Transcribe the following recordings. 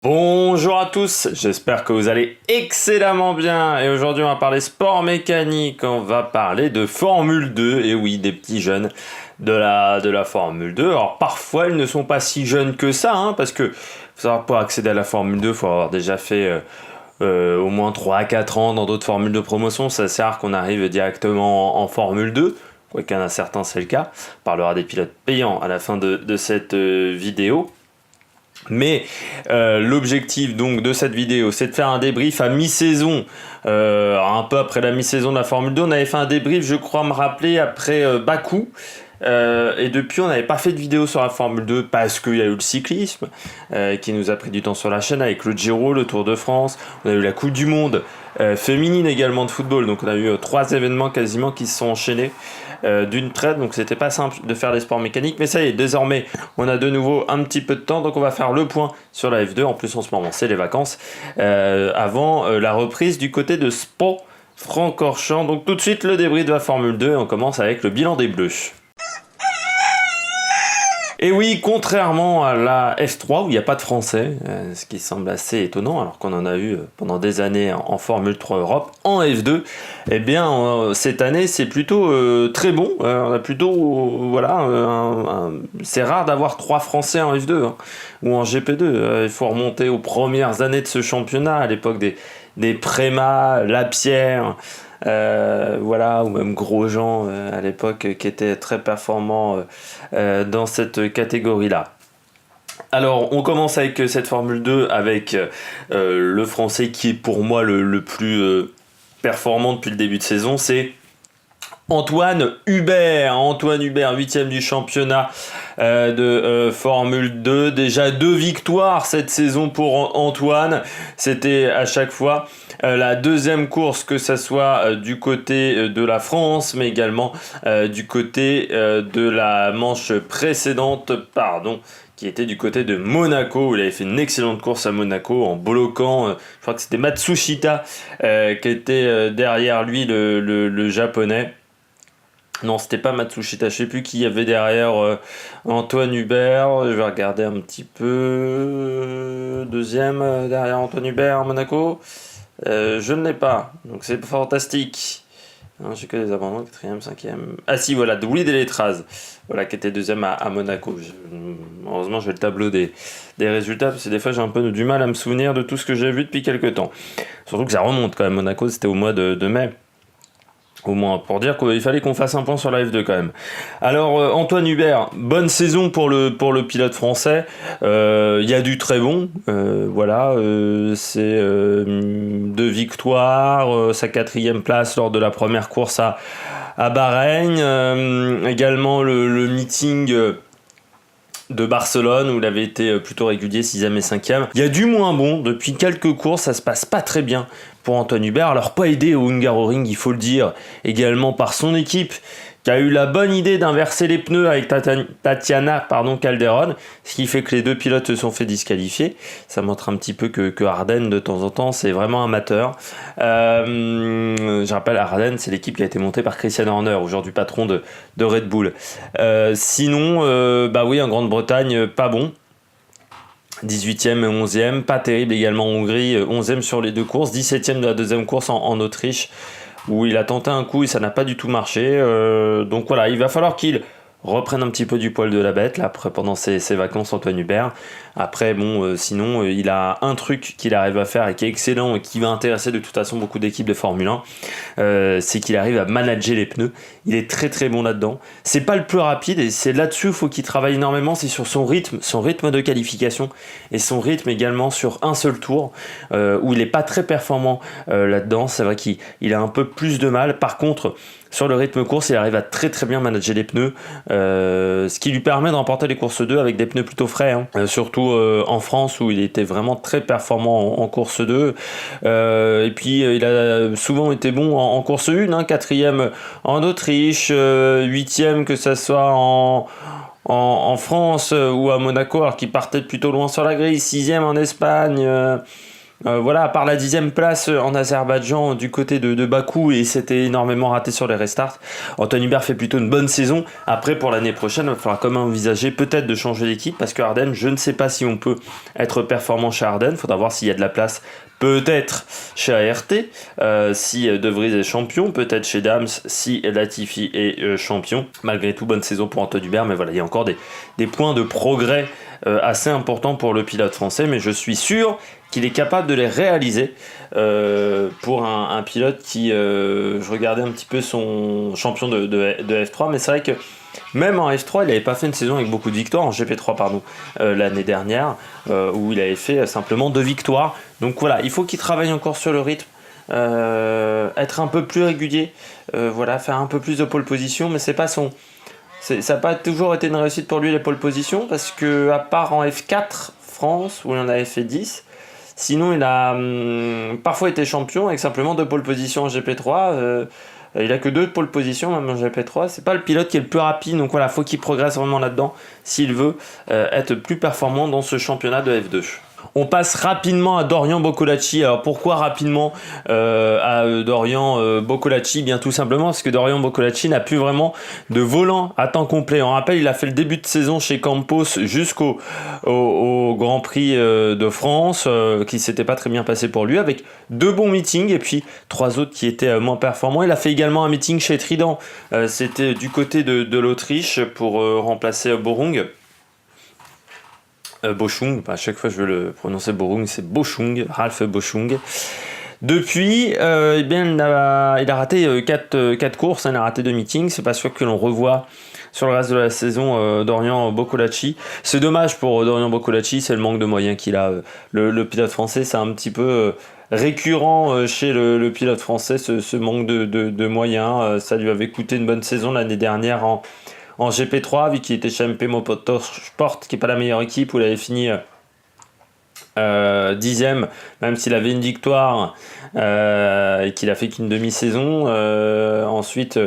Bonjour à tous, j'espère que vous allez excellemment bien et aujourd'hui on va parler sport mécanique, on va parler de Formule 2, et oui des petits jeunes de la Formule 2. Alors parfois ils ne sont pas si jeunes que ça, parce que faut savoir, pour accéder à la Formule 2, il faut avoir déjà fait au moins 3 à 4 ans dans d'autres formules de promotion. C'est assez rare qu'on arrive directement en Formule 2, quoiqu'il y en a certains c'est le cas. On parlera des pilotes payants à la fin de cette vidéo. Mais l'objectif donc de cette vidéo, c'est de faire un débrief à mi-saison, un peu après la mi-saison de la Formule 2. On avait fait un débrief, je crois me rappeler, après Bakou. Et depuis, on n'avait pas fait de vidéo sur la Formule 2 parce qu'il y a eu le cyclisme qui nous a pris du temps sur la chaîne avec le Giro, le Tour de France. On a eu la Coupe du Monde féminine également de football. Donc on a eu 3 événements quasiment qui se sont enchaînés d'une traite. Donc c'était pas simple de faire des sports mécaniques. Mais ça y est, désormais, on a de nouveau un petit peu de temps. Donc on va faire le point sur la F2. En plus, en ce moment, c'est les vacances. Avant la reprise du côté de Spa-Francorchamps. Donc tout de suite, le débrief de la Formule 2. Et on commence avec le bilan des Bleus. Et oui, contrairement à la F3 où il n'y a pas de français, ce qui semble assez étonnant alors qu'on en a eu pendant des années en Formule 3 Europe, en F2, eh bien cette année c'est plutôt très bon. On a plutôt, c'est rare d'avoir 3 français en F2 ou en GP2. Il faut remonter aux premières années de ce championnat, à l'époque des Préma, Lapierre. Ou même Grosjean à l'époque qui était très performant dans cette catégorie-là. Alors on commence avec cette Formule 2 avec le français qui est pour moi le plus performant depuis le début de saison, c'est Antoine Hubert. Antoine Hubert, 8ème du championnat de Formule 2. Déjà 2 victoires cette saison pour Antoine. C'était à chaque fois la deuxième course, que ce soit du côté de la France, mais également du côté de la manche précédente, qui était du côté de Monaco, où il avait fait une excellente course à Monaco en bloquant, je crois que c'était Matsushita qui était derrière lui, le japonais. Non, c'était pas Matsushita, je sais plus qui y avait derrière Antoine Hubert. Je vais regarder un petit peu. Deuxième derrière Antoine Hubert à Monaco. Je ne l'ai pas, donc c'est fantastique. Non, j'ai que les abandons, 4ème, 5ème. Ah si, voilà, Willy Deletraz, voilà, qui était deuxième à Monaco. Heureusement, j'ai le tableau des résultats, parce que des fois j'ai un peu du mal à me souvenir de tout ce que j'ai vu depuis quelques temps. Surtout que ça remonte quand même, Monaco, c'était au mois de mai. Au moins, pour dire qu'il fallait qu'on fasse un point sur la F2 quand même. Alors, Antoine Hubert, bonne saison pour le pilote français. Il y a du très bon. C'est 2 victoires, sa 4ème place lors de la première course à Bahreïn. Également le meeting de Barcelone où il avait été plutôt régulier, 6ème et 5ème. Il y a du moins bon, depuis quelques courses, ça se passe pas très bien pour Antoine Hubert. Alors pas aidé au Hungaroring, il faut le dire, également par son équipe, qui a eu la bonne idée d'inverser les pneus avec Tatiana Calderon, ce qui fait que les 2 pilotes se sont fait disqualifier. Ça montre un petit peu que Arden, de temps en temps, c'est vraiment amateur. Je rappelle, Arden, c'est l'équipe qui a été montée par Christian Horner, aujourd'hui patron de Red Bull. Sinon, en Grande-Bretagne, pas bon. 18ème et 11ème, pas terrible également en Hongrie, 11ème sur les 2 courses, 17ème de la 2e course en Autriche, où il a tenté un coup et ça n'a pas du tout marché. Donc voilà, il va falloir qu'il reprenne un petit peu du poil de la bête là, après, pendant ses vacances, Antoine Hubert. Après, sinon, il a un truc qu'il arrive à faire et qui est excellent et qui va intéresser de toute façon beaucoup d'équipes de Formule 1, c'est qu'il arrive à manager les pneus. Il est très très bon là-dedans. C'est pas le plus rapide et c'est là-dessus qu'il faut qu'il travaille énormément, c'est sur son rythme de qualification et son rythme également sur un seul tour, où il est pas très performant là-dedans. C'est vrai qu'il a un peu plus de mal. Par contre, sur le rythme course, il arrive à très très bien manager les pneus, ce qui lui permet de remporter les courses 2 avec des pneus plutôt frais, surtout en France où il était vraiment très performant en course 2. Et puis il a souvent été bon en course 1, 4ème en Autriche, 8ème que ça soit en France ou à Monaco, alors qu'il partait plutôt loin sur la grille, 6ème en Espagne. Voilà, à part la 10e place en Azerbaïdjan du côté de Bakou, et c'était énormément raté sur les restarts, Antoine Hubert fait plutôt une bonne saison. Après, pour l'année prochaine, il va falloir quand même envisager peut-être de changer d'équipe, parce que Ardennes, je ne sais pas si on peut être performant chez Ardennes. Il faudra voir s'il y a de la place. Peut-être chez ART, si De Vries est champion, peut-être chez Dams, si Latifi est champion. Malgré tout, bonne saison pour Antoine Hubert, mais voilà, il y a encore des points de progrès assez importants pour le pilote français, mais je suis sûr qu'il est capable de les réaliser pour un pilote qui, je regardais un petit peu son champion de F3, mais c'est vrai que même en F3, il n'avait pas fait une saison avec beaucoup de victoires, en GP3 pardon, l'année dernière, où il avait fait simplement 2 victoires. Donc voilà, il faut qu'il travaille encore sur le rythme, être un peu plus régulier, voilà, faire un peu plus de pole position, mais c'est pas son... ça n'a pas toujours été une réussite pour lui les pole position, parce que à part en F4 France, où il en avait fait 10, sinon il a parfois été champion avec simplement 2 pole position en GP3, il a que 2 pole position même en GP3, c'est pas le pilote qui est le plus rapide, donc voilà, faut qu'il progresse vraiment là-dedans s'il veut être plus performant dans ce championnat de F2. On passe rapidement à Dorian Boccolacci. Alors pourquoi rapidement à Dorian Boccolacci? Bien tout simplement parce que Dorian Boccolacci n'a plus vraiment de volant à temps complet. On rappelle, il a fait le début de saison chez Campos jusqu'au au Grand Prix de France, qui s'était pas très bien passé pour lui, avec 2 bons meetings et puis 3 autres qui étaient moins performants. Il a fait également un meeting chez Trident, c'était du côté de l'Autriche pour remplacer Borung. Boschung, à chaque fois je veux le prononcer Borung, c'est Boschung, Ralph Boschung. Depuis, eh bien, il a raté 4 courses, il a raté 2 meetings, c'est pas sûr que l'on revoit sur le reste de la saison Dorian Boccolacci. C'est dommage pour Dorian Boccolacci, c'est le manque de moyens qu'il a. Le pilote français, c'est un petit peu récurrent chez le pilote français, ce manque de moyens. Ça lui avait coûté une bonne saison l'année dernière en GP3, vu qu'il était chez MP Motorsport, qui n'est pas la meilleure équipe, où il avait fini 10ème, même s'il avait une victoire et qu'il a fait qu'une demi-saison. Ensuite,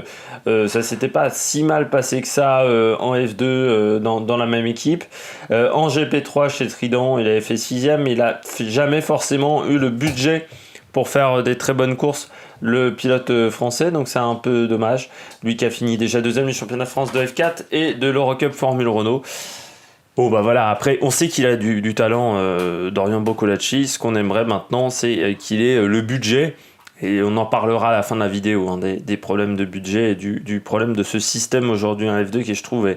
ça s'était pas si mal passé que ça en F2 dans la même équipe. En GP3 chez Trident, il avait fait 6ème, mais il n'a jamais forcément eu le budget pour faire des très bonnes courses, le pilote français, donc c'est un peu dommage. Lui qui a fini déjà 2ème du championnat de France de F4 et de l'Eurocup Formule Renault. Bon bah voilà, après on sait qu'il a du talent, Dorian Boccolacci. Ce qu'on aimerait maintenant, c'est qu'il ait le budget, et on en parlera à la fin de la vidéo, hein, des problèmes de budget et du problème de ce système aujourd'hui en F2 qui, je trouve,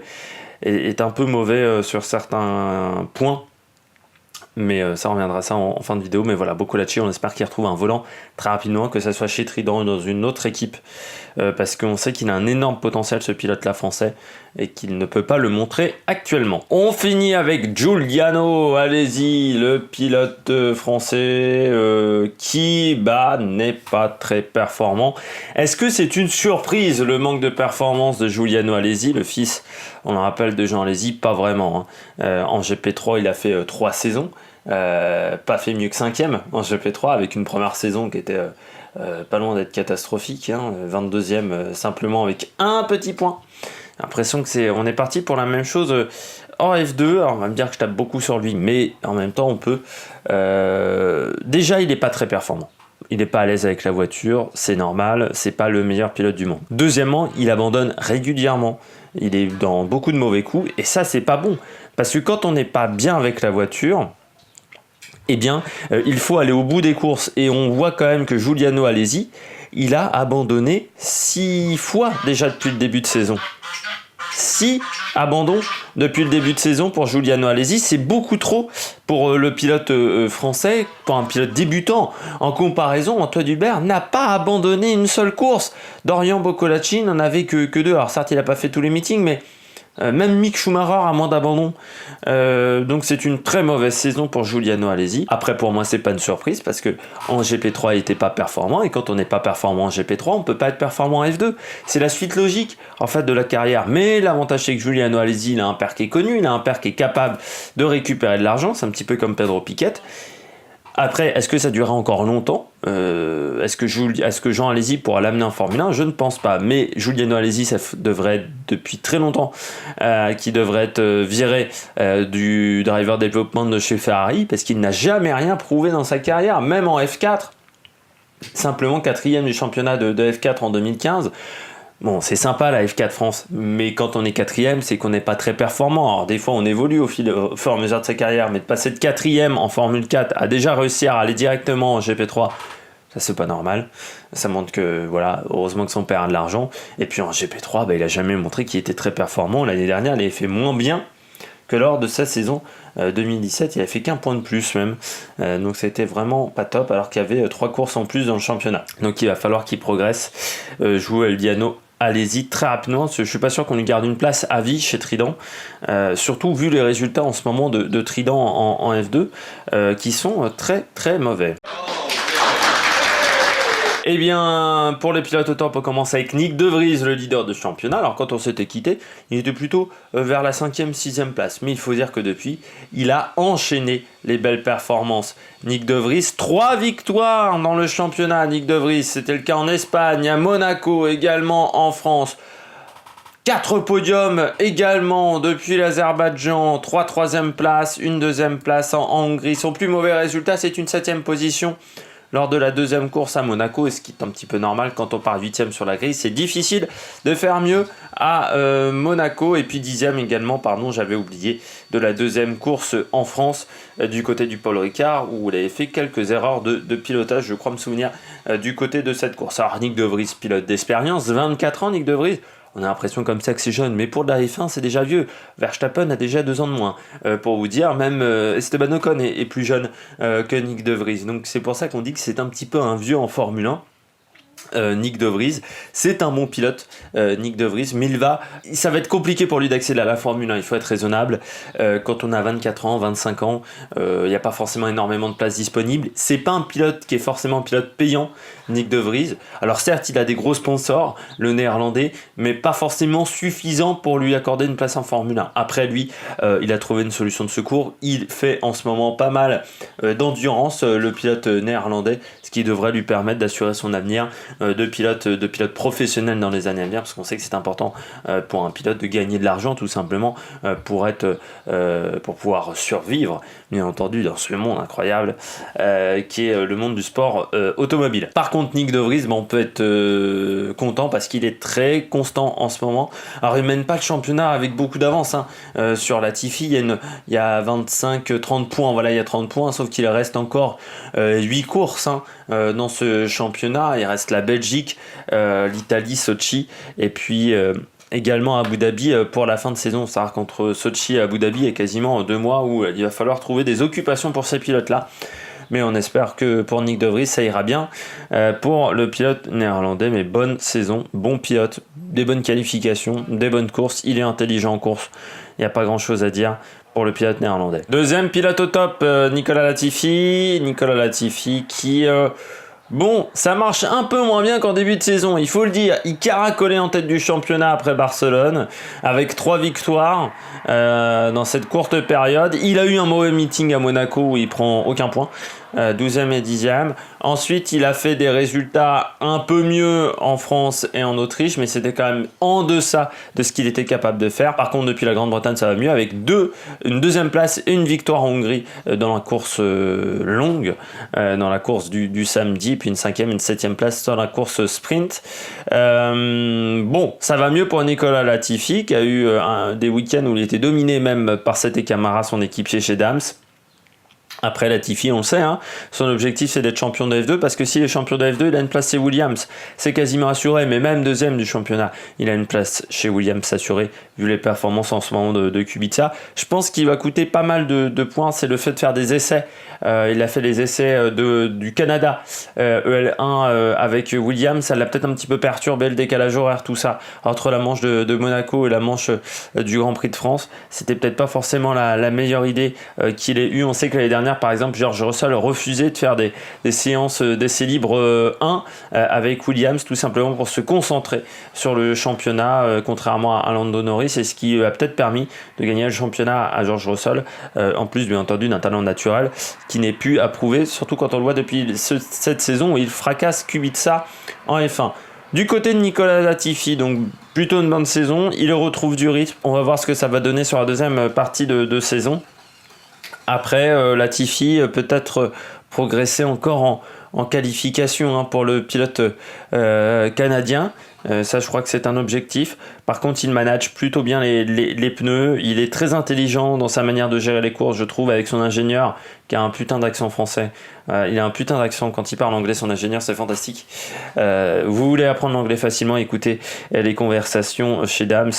est un peu mauvais sur certains points. Mais ça, on reviendra ça en fin de vidéo. Mais voilà, Boccolacci, on espère qu'il retrouve un volant très rapidement, que ça soit chez Trident ou dans une autre équipe, parce qu'on sait qu'il a un énorme potentiel, ce pilote-là français, et qu'il ne peut pas le montrer actuellement. On finit avec Giuliano Alesi, le pilote français qui n'est pas très performant. Est-ce que c'est une surprise, le manque de performance de Giuliano Alesi, le fils, on le rappelle, de Jean Alesi? Pas vraiment, hein. En GP3, il a fait 3 saisons. Pas fait mieux que 5ème en GP3, avec une première saison qui était pas loin d'être catastrophique, hein, 22ème simplement avec un petit point. J'ai l'impression que on est parti pour la même chose en F2. Alors on va me dire que je tape beaucoup sur lui, mais en même temps on peut. Déjà, il n'est pas très performant. Il n'est pas à l'aise avec la voiture, c'est normal, c'est pas le meilleur pilote du monde. Deuxièmement, il abandonne régulièrement. Il est dans beaucoup de mauvais coups, et ça, c'est pas bon. Parce que quand on n'est pas bien avec la voiture, eh bien, il faut aller au bout des courses. Et on voit quand même que Giuliano Alesi, il a abandonné 6 fois déjà depuis le début de saison. 6 abandons depuis le début de saison pour Giuliano Alesi, c'est beaucoup trop pour le pilote français, pour un pilote débutant. En comparaison, Antoine Hubert n'a pas abandonné une seule course. Dorian Boccolacci n'en avait que 2. Alors certes, il n'a pas fait tous les meetings, mais même Mick Schumacher a moins d'abandon. Donc c'est une très mauvaise saison pour Giuliano Alesi. Après, pour moi, c'est pas une surprise, parce que en GP3 il était pas performant, et quand on n'est pas performant en GP3, on peut pas être performant en F2. C'est la suite logique en fait de la carrière. Mais l'avantage, c'est que Giuliano Alesi, il a un père qui est connu, il a un père qui est capable de récupérer de l'argent. C'est un petit peu comme Pedro Piquet. Après, est-ce que ça durera encore longtemps? Est-ce que Jean Alesi pourra l'amener en Formule 1? Je ne pense pas. Mais Giuliano Alesi, ça devrait être depuis très longtemps qui devrait être viré du driver development de chez Ferrari parce qu'il n'a jamais rien prouvé dans sa carrière, même en F4. Simplement 4e du championnat de F4 en 2015. Bon, c'est sympa la F4 France, mais quand on est 4e, c'est qu'on n'est pas très performant. Alors des fois on évolue au fur et à mesure de sa carrière, mais de passer de 4e en Formule 4 à déjà réussir à aller directement en GP3, ça c'est pas normal. Ça montre que, voilà, heureusement que son père a de l'argent. Et puis en GP3, il a jamais montré qu'il était très performant. L'année dernière, il avait fait moins bien que lors de sa saison 2017, il a fait qu'un point de plus même, donc c'était vraiment pas top, alors qu'il y avait 3 courses en plus dans le championnat. Donc il va falloir qu'il progresse. Giuliano Alesi très rapidement, parce que je suis pas sûr qu'on lui garde une place à vie chez Trident, surtout vu les résultats en ce moment de Trident en F2 qui sont très très mauvais. Eh bien, pour les pilotes auto, on peut commencer avec Nyck de Vries, le leader de championnat. Alors, quand on s'était quitté, il était plutôt vers la 5e, 6e place. Mais il faut dire que depuis, il a enchaîné les belles performances. Nyck de Vries, 3 victoires dans le championnat. Nyck de Vries, c'était le cas en Espagne, à Monaco, également en France. 4 podiums également depuis l'Azerbaïdjan, 3 troisième places, une 2e place en Hongrie. Son plus mauvais résultat, c'est une 7e position lors de la 2e course à Monaco, et ce qui est un petit peu normal quand on part 8e sur la grille. C'est difficile de faire mieux à Monaco, et puis 10e également, j'avais oublié, de la 2e course en France du côté du Paul Ricard, où il avait fait quelques erreurs de pilotage, je crois me souvenir, du côté de cette course. Alors Nyck de Vries, pilote d'expérience, 24 ans Nyck de Vries. On a l'impression comme ça que c'est jeune, mais pour de la F1, c'est déjà vieux. Verstappen a déjà 2 ans de moins. Pour vous dire, même Esteban Ocon est plus jeune que Nyck de Vries. Donc c'est pour ça qu'on dit que c'est un petit peu un vieux en Formule 1. Nyck de Vries, c'est un bon pilote, Nyck de Vries, mais ça va être compliqué pour lui d'accéder à la Formule 1, il faut être raisonnable. Quand on a 24 ans, 25 ans, il n'y a pas forcément énormément de places disponibles. C'est pas un pilote qui est forcément un pilote payant, Nyck de Vries. Alors certes, il a des gros sponsors, le néerlandais, mais pas forcément suffisant pour lui accorder une place en Formule 1. Après lui, il a trouvé une solution de secours. Il fait en ce moment pas mal d'endurance, le pilote néerlandais, ce qui devrait lui permettre d'assurer son avenir de pilote professionnel dans les années à venir, parce qu'on sait que c'est important pour un pilote de gagner de l'argent, tout simplement pour pouvoir survivre, bien entendu, dans ce monde incroyable qui est le monde du sport automobile. Par contre, Nyck de Vries, on peut être content parce qu'il est très constant en ce moment. Alors il mène pas le championnat avec beaucoup d'avance sur Latifi, il y a 25-30 points, voilà, il y a 30 points, sauf qu'il reste encore 8 courses dans ce championnat. Il reste la Belgique, l'Italie, Sochi, et puis également Abu Dhabi pour la fin de saison. C'est-à-dire qu'entre Sochi et Abu Dhabi, il y a quasiment 2 mois où il va falloir trouver des occupations pour ces pilotes-là. Mais on espère que pour Nyck de Vries, ça ira bien pour le pilote néerlandais. Mais bonne saison, bon pilote, des bonnes qualifications, des bonnes courses. Il est intelligent en course, il n'y a pas grand-chose à dire pour le pilote néerlandais. Deuxième pilote au top, Nicolas Latifi. Nicolas Latifi qui... Bon, ça marche un peu moins bien qu'en début de saison, il faut le dire. Il caracolait en tête du championnat après Barcelone, avec 3 victoires dans cette courte période. Il a eu un mauvais meeting à Monaco où il prend aucun point, 12e et 10e. Ensuite, il a fait des résultats un peu mieux en France et en Autriche, mais c'était quand même en deçà de ce qu'il était capable de faire. Par contre, depuis la Grande-Bretagne, ça va mieux, avec une 2e place et une victoire en Hongrie dans la course longue, dans la course du samedi, puis une 5e et une 7e place dans la course sprint. Bon, ça va mieux pour Nicolas Latifi, qui a eu des week-ends où il était dominé même par Sete Camara, son équipier chez Dams. Après Latifi, on le sait, son objectif c'est d'être champion de F2, parce que s'il est champion de F2, il a une place chez Williams, c'est quasiment assuré, mais même 2e du championnat, il a une place chez Williams assurée, vu les performances en ce moment de Kubica. Je pense qu'il va coûter pas mal de points, c'est le fait de faire des essais. Il a fait les essais du Canada EL1 avec Williams, ça l'a peut-être un petit peu perturbé, le décalage horaire, tout ça, entre la manche de Monaco et la manche du Grand Prix de France. C'était peut-être pas forcément la meilleure idée qu'il ait eue. On sait que l'année dernière, dernière, par exemple, George Russell refusait de faire des séances d'essais libres 1 avec Williams, tout simplement pour se concentrer sur le championnat, contrairement à Lando Norris, et ce qui a peut-être permis de gagner le championnat à George Russell, en plus bien entendu d'un talent naturel qui n'est plus à prouver, surtout quand on le voit depuis cette saison où il fracasse Kubica en F1. Du côté de Nicolas Latifi, donc plutôt une bonne saison, il retrouve du rythme, on va voir ce que ça va donner sur la deuxième partie de saison. Après, Latifi peut-être progresser encore en qualification pour le pilote canadien. Ça, je crois que c'est un objectif. Par contre, il manage plutôt bien les pneus. Il est très intelligent dans sa manière de gérer les courses, je trouve, avec son ingénieur qui a un putain d'accent français. Il a un putain d'accent quand il parle anglais, son ingénieur, c'est fantastique. Vous voulez apprendre l'anglais facilement, écoutez les conversations chez Dams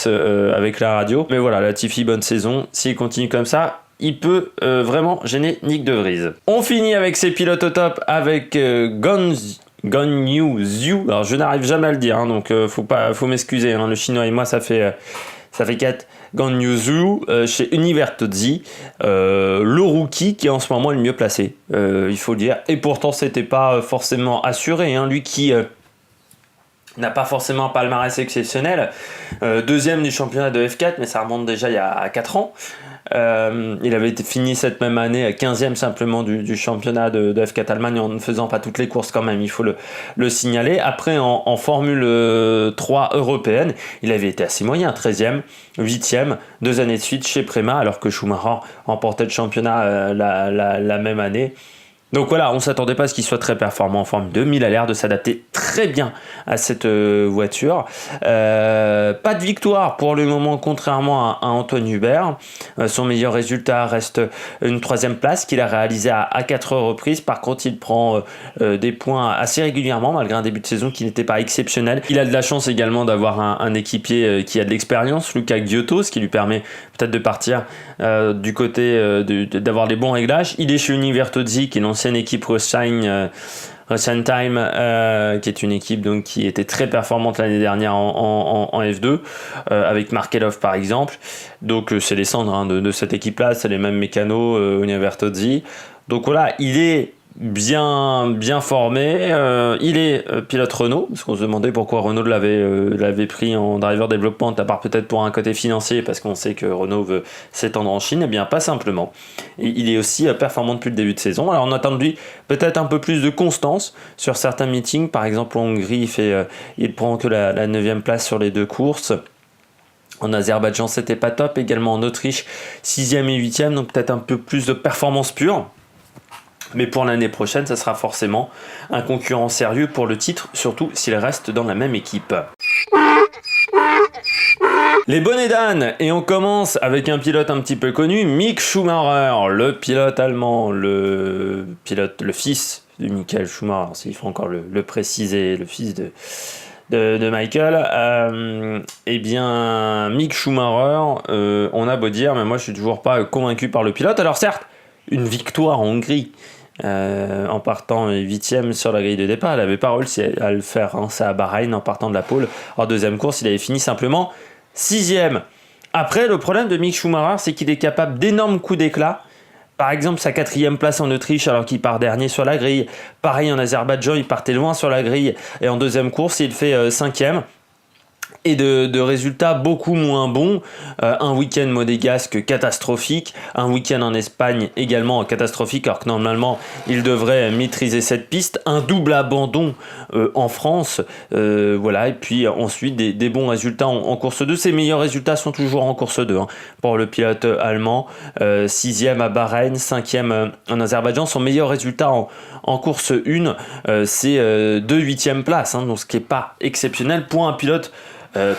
avec la radio. Mais voilà, Latifi, bonne saison. S'il continue comme ça, il peut vraiment gêner Nyck de Vries. On finit avec ses pilotes au top avec Guan Yu Zhu. Alors je n'arrive jamais à le dire, donc faut m'excuser. Le chinois et moi ça fait 4. Guan Yu Zhu chez Univertozzi, le rookie qui est en ce moment le mieux placé, il faut le dire. Et pourtant c'était pas forcément assuré. Lui qui n'a pas forcément un palmarès exceptionnel, deuxième du championnat de F4, mais ça remonte déjà il y a 4 ans. Il avait fini cette même année à 15e simplement du championnat de F4 Allemagne en ne faisant pas toutes les courses quand même, il faut le signaler. Après en Formule 3 européenne, il avait été assez moyen, 13e, 8e, 2 années de suite chez Prema, alors que Schumacher remportait le championnat la même année. Donc voilà, on ne s'attendait pas à ce qu'il soit très performant en Formule 2, mais il a l'air de s'adapter très bien à cette voiture. Pas de victoire pour le moment, contrairement à Antoine Hubert. Son meilleur résultat reste une 3e place qu'il a réalisée à 4 reprises. Par contre, il prend des points assez régulièrement, malgré un début de saison qui n'était pas exceptionnel. Il a de la chance également d'avoir un équipier qui a de l'expérience, Luca Giotto, ce qui lui permet peut-être de partir du côté d'avoir des bons réglages. Il est chez Univertozzi, qui est l'ancienne équipe Rosheim Time, qui est une équipe donc qui était très performante l'année dernière en F2, avec Markelov par exemple. Donc c'est les cendres de cette équipe-là, c'est les mêmes mécanos Univertozzi. Donc voilà, il est bien formé, il est pilote Renault, parce qu'on se demandait pourquoi Renault l'avait pris en driver development, à part peut-être pour un côté financier, parce qu'on sait que Renault veut s'étendre en Chine. Eh bien pas simplement, et il est aussi performant depuis le début de saison. Alors on attend de lui peut-être un peu plus de constance sur certains meetings, par exemple en Hongrie il prend que la 9e place sur les 2 courses. En Azerbaïdjan c'était pas top, également en Autriche 6e et 8e, donc peut-être un peu plus de performance pure. Mais pour l'année prochaine, ça sera forcément un concurrent sérieux pour le titre, surtout s'il reste dans la même équipe. Les bonnets d'âne, et on commence avec un pilote un petit peu connu, Mick Schumacher, le pilote allemand, le fils de Michael Schumacher, s'il faut encore le préciser, le fils de Michael. Eh bien, Mick Schumacher, on a beau dire, mais moi je suis toujours pas convaincu par le pilote. Alors certes, une victoire en Hongrie, en partant 8e sur la grille de départ, elle n'avait pas réussi à le faire, c'est à Bahreïn en partant de la pole. En deuxième course, il avait fini simplement 6e. Après, le problème de Mick Schumacher, c'est qu'il est capable d'énormes coups d'éclat. Par exemple, sa 4e place en Autriche alors qu'il part dernier sur la grille. Pareil en Azerbaïdjan, il partait loin sur la grille et en deuxième course, il fait 5e. Et de résultats beaucoup moins bons. Un week-end monégasque catastrophique, un week-end en Espagne également catastrophique, alors que normalement il devrait maîtriser cette piste, un double abandon en France, voilà, et puis ensuite des bons résultats en course 2. Ses meilleurs résultats sont toujours en course 2 pour le pilote allemand, 6e à Bahreïn, 5e en Azerbaïdjan. Son meilleur résultat en course 1, c'est 2 8e places, donc ce qui n'est pas exceptionnel pour un pilote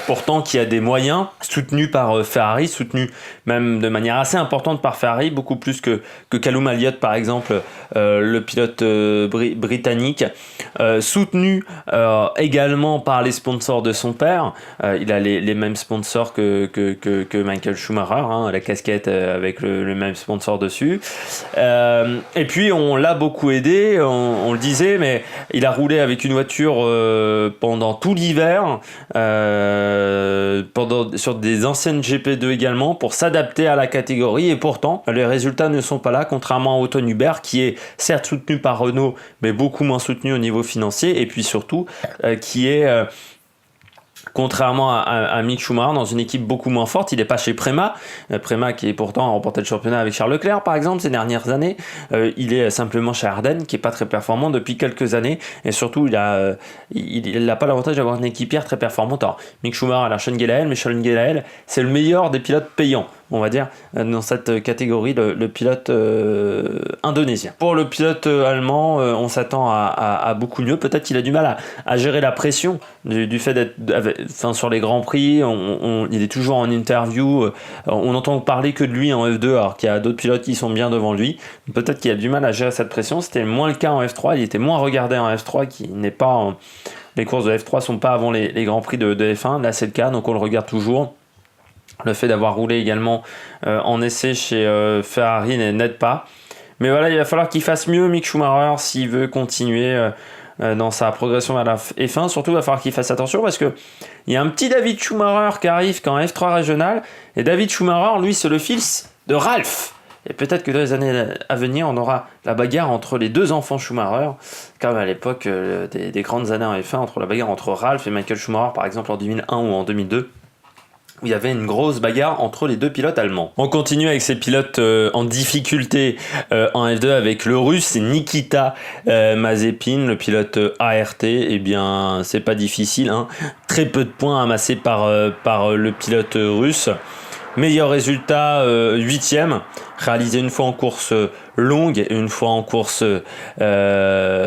pourtant qui a des moyens, soutenu par Ferrari, soutenu même de manière assez importante par Ferrari, beaucoup plus que Callum Elliott par exemple, le pilote britannique, soutenu également par les sponsors de son père. Il a les mêmes sponsors que Michael Schumacher, la casquette avec le même sponsor dessus, et puis on l'a beaucoup aidé, on le disait, mais il a roulé avec une voiture pendant tout l'hiver, sur des anciennes GP2 également pour s'adapter à la catégorie, et pourtant les résultats ne sont pas là, contrairement à Otton Hubert qui est certes soutenu par Renault mais beaucoup moins soutenu au niveau financier, et puis surtout qui est contrairement à Mick Schumacher, dans une équipe beaucoup moins forte. Il n'est pas chez Prema. Prema qui est pourtant remporté le championnat avec Charles Leclerc, par exemple, ces dernières années. Il est simplement chez Ardenne, qui n'est pas très performant depuis quelques années. Et surtout, il n'a pas l'avantage d'avoir une équipière très performante. Alors, Mick Schumacher a la Sean Gelael, mais Sean Gelael, c'est le meilleur des pilotes payants, on va dire, dans cette catégorie, le pilote indonésien. Pour le pilote allemand, on s'attend à beaucoup mieux. Peut-être qu'il a du mal à gérer la pression du fait d'être sur les Grands Prix. Il est toujours en interview. On n'entend parler que de lui en F2, alors qu'il y a d'autres pilotes qui sont bien devant lui. Peut-être qu'il a du mal à gérer cette pression. C'était moins le cas en F3. Il était moins regardé en F3, qui n'est pas les courses de F3 sont pas avant les Grands Prix de F1. Là, c'est le cas, donc on le regarde toujours. Le fait d'avoir roulé également en essai chez Ferrari n'aide pas. Mais voilà, il va falloir qu'il fasse mieux, Mick Schumacher, s'il veut continuer dans sa progression vers la F1. Surtout, il va falloir qu'il fasse attention parce qu'il y a un petit David Schumacher qui arrive qu'en F3 régional. Et David Schumacher, lui, c'est le fils de Ralph. Et peut-être que dans les années à venir, on aura la bagarre entre les deux enfants Schumacher, comme à l'époque des grandes années en F1, entre la bagarre entre Ralph et Michael Schumacher, par exemple en 2001 ou en 2002. Où il y avait une grosse bagarre entre les deux pilotes allemands. On continue avec ces pilotes en difficulté en F2 avec le russe, c'est Nikita Mazepin, le pilote ART. Eh bien, c'est pas difficile, hein. Très peu de points amassés par le pilote russe. Meilleur résultat, 8e, réalisé une fois en course longue et une fois en course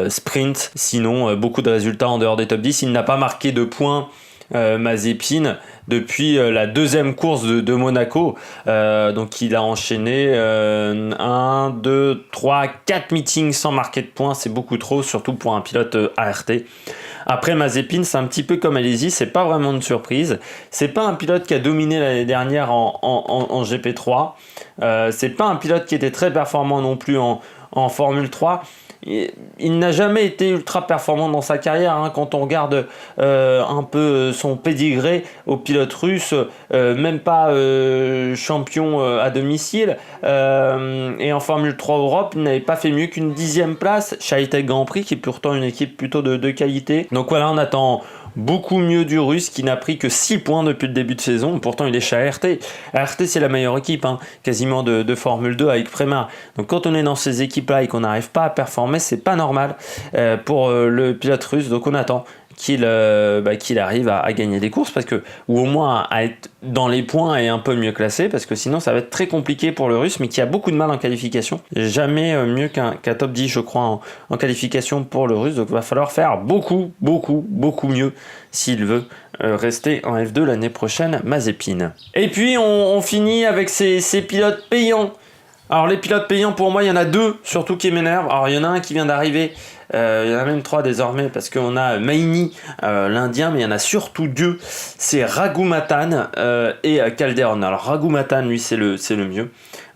sprint. Sinon, beaucoup de résultats en dehors des top 10. Il n'a pas marqué de points, Mazepin, depuis la deuxième course de Monaco. Donc il a enchaîné 1, 2, 3, 4 meetings sans marquer de points. C'est beaucoup trop, surtout pour un pilote ART. Après, Mazepin, c'est un petit peu comme Alesi, c'est pas vraiment une surprise. C'est pas un pilote qui a dominé l'année dernière en GP3. C'est pas un pilote qui était très performant non plus en Formule 3. Il n'a jamais été ultra performant dans sa carrière, hein. Quand on regarde un peu son pédigré au pilote russe, même pas champion à domicile, et en Formule 3 Europe, il n'avait pas fait mieux qu'une 10e place chez Hightech Grand Prix, qui est pourtant une équipe plutôt de qualité. Donc voilà, on attend beaucoup mieux du russe, qui n'a pris que 6 points depuis le début de saison. Pourtant il est chez ART. ART, c'est la meilleure équipe, hein, quasiment de Formule 2 avec Prema. Donc quand on est dans ces équipes là et qu'on n'arrive pas à performer, c'est pas normal pour le pilote russe. Donc on attend qu'il arrive à gagner des courses, ou au moins à être dans les points et un peu mieux classé, parce que sinon ça va être très compliqué pour le russe, mais qui a beaucoup de mal en qualification. Jamais mieux qu'un top 10, je crois, en qualification pour le russe. Donc il va falloir faire beaucoup mieux s'il veut rester en F2 l'année prochaine, Mazepin. Et puis on finit avec ces pilotes payants. Alors les pilotes payants, pour moi, il y en a deux surtout qui m'énervent. Alors il y en a un qui vient d'arriver, il y en a même 3 désormais, parce qu'on a Maini, l'Indien, mais il y en a surtout 2. C'est Raghunathan et Calderon. Alors Raghunathan, lui, c'est le mieux,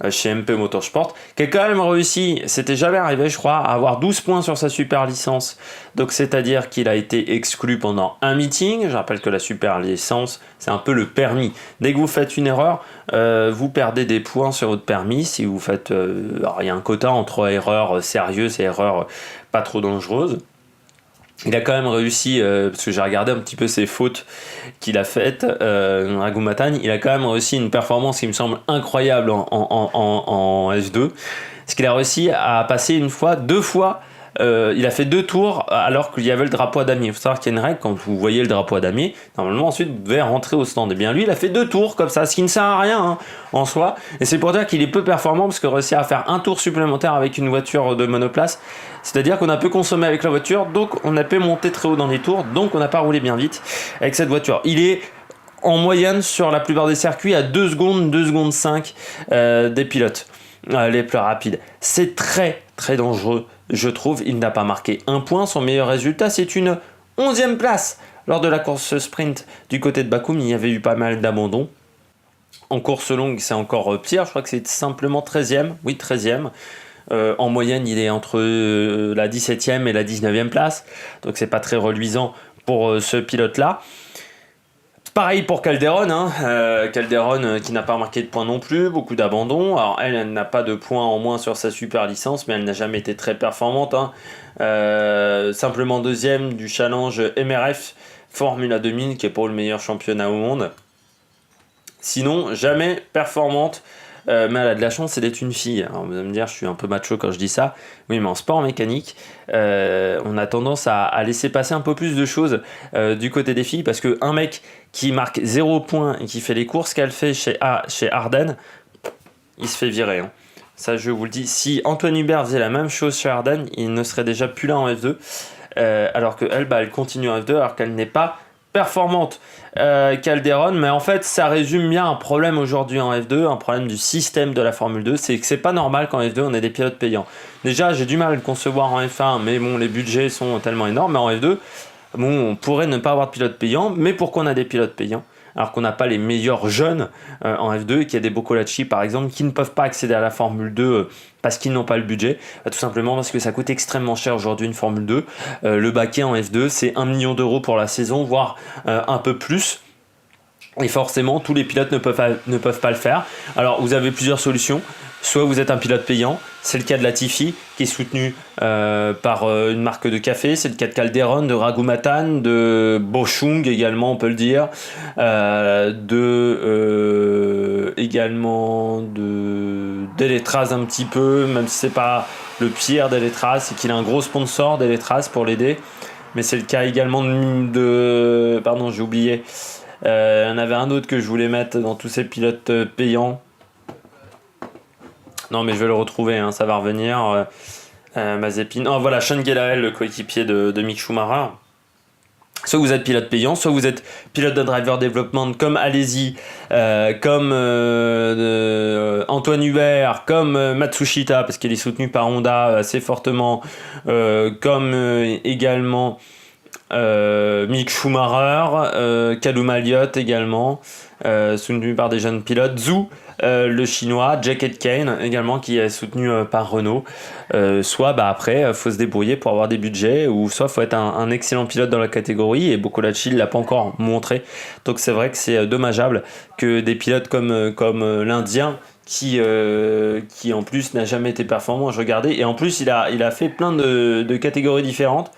chez MP Motorsport, qui a quand même réussi, c'était jamais arrivé je crois, à avoir 12 points sur sa super licence. Donc c'est-à-dire qu'il a été exclu pendant un meeting. Je rappelle que la super licence, c'est un peu le permis. Dès que vous faites une erreur, vous perdez des points sur votre permis. Si vous faites, alors il y a un quota entre erreurs sérieuses et erreurs pas trop dangereuses. Il a quand même réussi, parce que j'ai regardé un petit peu ses fautes qu'il a faites, Raghunathan, il a quand même réussi une performance qui me semble incroyable en F2. Parce qu'il a réussi à passer deux fois, il a fait 2 tours alors qu'il y avait le drapeau à damier. Il faut savoir qu'il y a une règle, quand vous voyez le drapeau à damier, normalement ensuite vous devez rentrer au stand. Et bien lui, il a fait 2 tours comme ça, ce qui ne sert à rien, hein, en soi. Et c'est pour dire qu'il est peu performant, parce que réussir à faire un tour supplémentaire avec une voiture de monoplace, c'est-à-dire qu'on a peu consommé avec la voiture, donc on a peu monté très haut dans les tours, donc on n'a pas roulé bien vite avec cette voiture. Il est en moyenne sur la plupart des circuits à 2 secondes 5 des pilotes les plus rapides. C'est très très dangereux, je trouve. Il n'a pas marqué un point. Son meilleur résultat, c'est une 11e place lors de la course sprint du côté de Bakoum. Il y avait eu pas mal d'abandons. En course longue, c'est encore pire. Je crois que c'est simplement 13e. Oui, 13e. En moyenne, il est entre la 17e et la 19e place. Donc c'est pas très reluisant pour ce pilote-là. Pareil pour Calderon, hein. Calderon qui n'a pas marqué de points non plus, beaucoup d'abandons. Alors elle n'a pas de points en moins sur sa super licence, mais elle n'a jamais été très performante, hein. Simplement deuxième du challenge MRF Formula 2000, qui est pour le meilleur championnat au monde. Sinon, jamais performante. Mais elle a de la chance, c'est d'être une fille. Alors vous allez me dire, je suis un peu macho quand je dis ça. Oui, mais en sport mécanique, on a tendance à laisser passer un peu plus de choses du côté des filles, parce qu'un mec qui marque 0 points et qui fait les courses qu'elle fait chez Arden, il se fait virer, hein. Ça, je vous le dis. Si Antoine Hubert faisait la même chose chez Arden, il ne serait déjà plus là en F2. Alors qu'elle, elle continue en F2 alors qu'elle n'est pas performante. Calderon, mais en fait ça résume bien un problème aujourd'hui en F2, un problème du système de la Formule 2, c'est que c'est pas normal qu'en F2 on ait des pilotes payants. Déjà j'ai du mal à le concevoir en F1, mais bon, les budgets sont tellement énormes, mais en F2 bon, on pourrait ne pas avoir de pilotes payants, mais pourquoi on a des pilotes payants alors qu'on n'a pas les meilleurs jeunes en F2, et qu'il y a des Boccolacci par exemple qui ne peuvent pas accéder à la Formule 2 parce qu'ils n'ont pas le budget, tout simplement parce que ça coûte extrêmement cher aujourd'hui une Formule 2. Le baquet en F2 c'est 1 million d'euros pour la saison, voire un peu plus. Et forcément, tous les pilotes ne peuvent pas le faire. Alors, vous avez plusieurs solutions. Soit vous êtes un pilote payant, c'est le cas de Latifi, qui est soutenu par une marque de café. C'est le cas de Calderon, de Raghunathan, de Boschung également, on peut le dire. Également de Deletraz un petit peu, même si c'est pas le pire Deletraz, c'est qu'il a un gros sponsor Deletraz pour l'aider. Mais c'est le cas également de pardon, j'ai oublié. Il y en avait un autre que je voulais mettre dans tous ces pilotes payants. Non, mais je vais le retrouver, hein, ça va revenir. Mazepin. Oh, voilà, Sean Gelael, le coéquipier de Mick Schumacher. Soit vous êtes pilote payant, soit vous êtes pilote de driver development comme Alesi, comme Antoine Hubert, comme Matsushita, parce qu'il est soutenu par Honda assez fortement, comme également Mick Schumacher, Callum Elliott également, soutenu par des jeunes pilotes, Zhou, le chinois, Jack Aitken également qui est soutenu par Renault. Soit après faut se débrouiller pour avoir des budgets, ou soit faut être un excellent pilote dans la catégorie, et Boccolacci ne l'a pas encore montré, donc c'est vrai que c'est dommageable que des pilotes comme l'Indien qui en plus n'a jamais été performant, je regardais, et en plus il a fait plein de catégories différentes.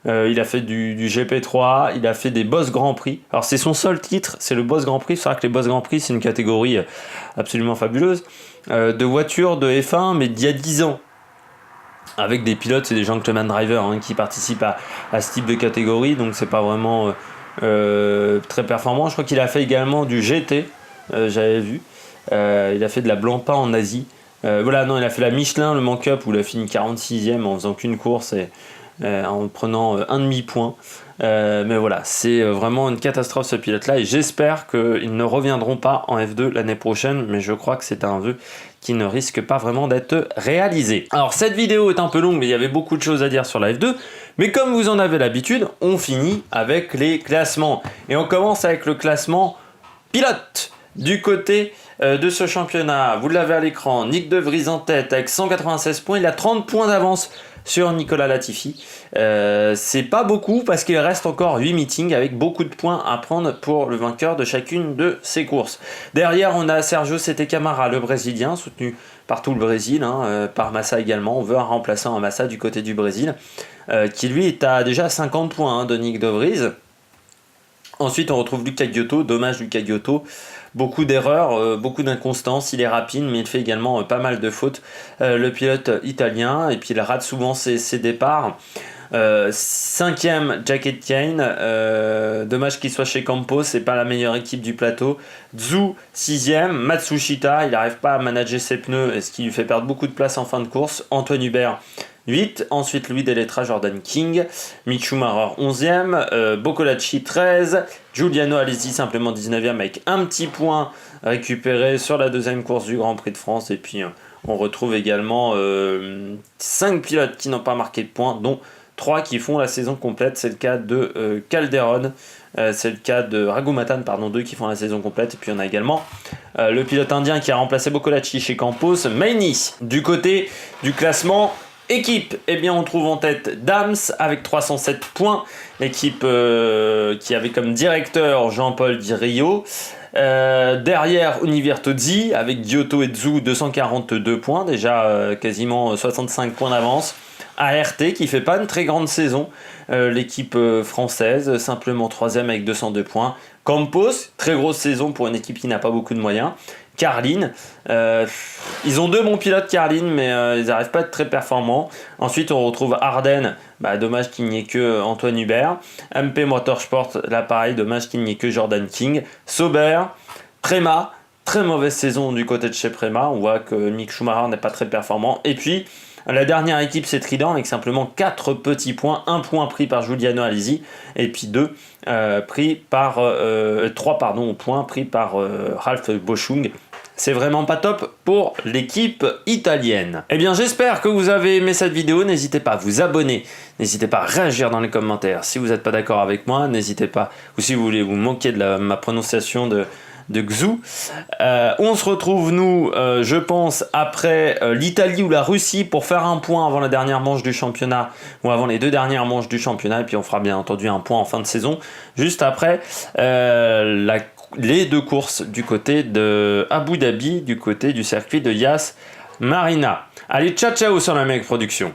Il a fait du GP3, il a fait des Boss Grand Prix. Alors c'est son seul titre, c'est le Boss Grand Prix. C'est vrai que les Boss Grand Prix c'est une catégorie absolument fabuleuse de voitures de F1, mais d'il y a 10 ans. Avec des pilotes, c'est des gentleman drivers qui participent à ce type de catégorie, donc c'est pas vraiment très performant. Je crois qu'il a fait également du GT, j'avais vu. Il a fait de la Blancpain en Asie. Il a fait la Michelin, le Mans Cup, où il a fini 46e en faisant qu'une course et en prenant un demi-point. Mais voilà, c'est vraiment une catastrophe ce pilote-là, et j'espère qu'ils ne reviendront pas en F2 l'année prochaine, mais je crois que c'est un vœu qui ne risque pas vraiment d'être réalisé. Alors cette vidéo est un peu longue, mais il y avait beaucoup de choses à dire sur la F2, mais comme vous en avez l'habitude, on finit avec les classements, et on commence avec le classement pilote. Du côté de ce championnat, vous l'avez à l'écran, Nyck De Vries en tête avec 196 points, il a 30 points d'avance sur Nicolas Latifi. C'est pas beaucoup parce qu'il reste encore 8 meetings avec beaucoup de points à prendre pour le vainqueur de chacune de ses courses. Derrière, on a Sergio Sete Câmara, le Brésilien, soutenu par tout le Brésil, par Massa également. On veut un remplaçant à Massa du côté du Brésil, qui lui est à déjà 50 points de Nyck De Vries. Ensuite, on retrouve Luca Giotto, dommage Luca Giotto. Beaucoup d'erreurs, beaucoup d'inconstance, il est rapide, mais il fait également pas mal de fautes. Le pilote italien, et puis il rate souvent ses départs. 5e, Jack Aitken, dommage qu'il soit chez Campos, c'est pas la meilleure équipe du plateau. Zhou, 6e, Matsushita, il n'arrive pas à manager ses pneus, ce qui lui fait perdre beaucoup de place en fin de course. Antoine Hubert, 8, ensuite Louis Deletraz, Jordan King, Mick Schumacher 11e, Boccolacci 13, Giuliano Alesi simplement 19e avec un petit point récupéré sur la deuxième course du Grand Prix de France, et puis on retrouve également 5 pilotes qui n'ont pas marqué de points, dont 3 qui font la saison complète. C'est le cas de Calderon, c'est le cas de Raghunathan, 2 qui font la saison complète, et puis on a également le pilote indien qui a remplacé Boccolacci chez Campos, Maini. Du côté du classement Équipe, eh bien on trouve en tête Dams avec 307 points, l'équipe qui avait comme directeur Jean-Paul Di Rio. Derrière Univirtozzi avec Giotto et Zhu 242 points, déjà quasiment 65 points d'avance. ART qui fait pas une très grande saison, l'équipe française, simplement 3ème avec 202 points. Campos, très grosse saison pour une équipe qui n'a pas beaucoup de moyens. Carlin, ils ont 2 bons pilotes Carlin, mais ils n'arrivent pas à être très performants. Ensuite on retrouve Arden, dommage qu'il n'y ait que Antoine Hubert. MP Motorsport, là pareil, dommage qu'il n'y ait que Jordan King. Sauber, Prema, très mauvaise saison du côté de chez Prema, on voit que Mick Schumacher n'est pas très performant. Et puis la dernière équipe c'est Trident avec simplement 4 petits points, 1 point pris par Giuliano Alesi et puis 3 points pris par Ralph Boschung. C'est vraiment pas top pour l'équipe italienne. Eh bien j'espère que vous avez aimé cette vidéo, n'hésitez pas à vous abonner, n'hésitez pas à réagir dans les commentaires. Si vous n'êtes pas d'accord avec moi, n'hésitez pas, ou si vous voulez vous moquer de ma prononciation de Xu. On se retrouve nous, je pense, après l'Italie ou la Russie pour faire un point avant la dernière manche du championnat ou avant les 2 dernières manches du championnat, et puis on fera bien entendu un point en fin de saison juste après les 2 courses du côté de Abu Dhabi, du côté du circuit de Yas Marina. Allez, ciao ciao sur la Mec Production.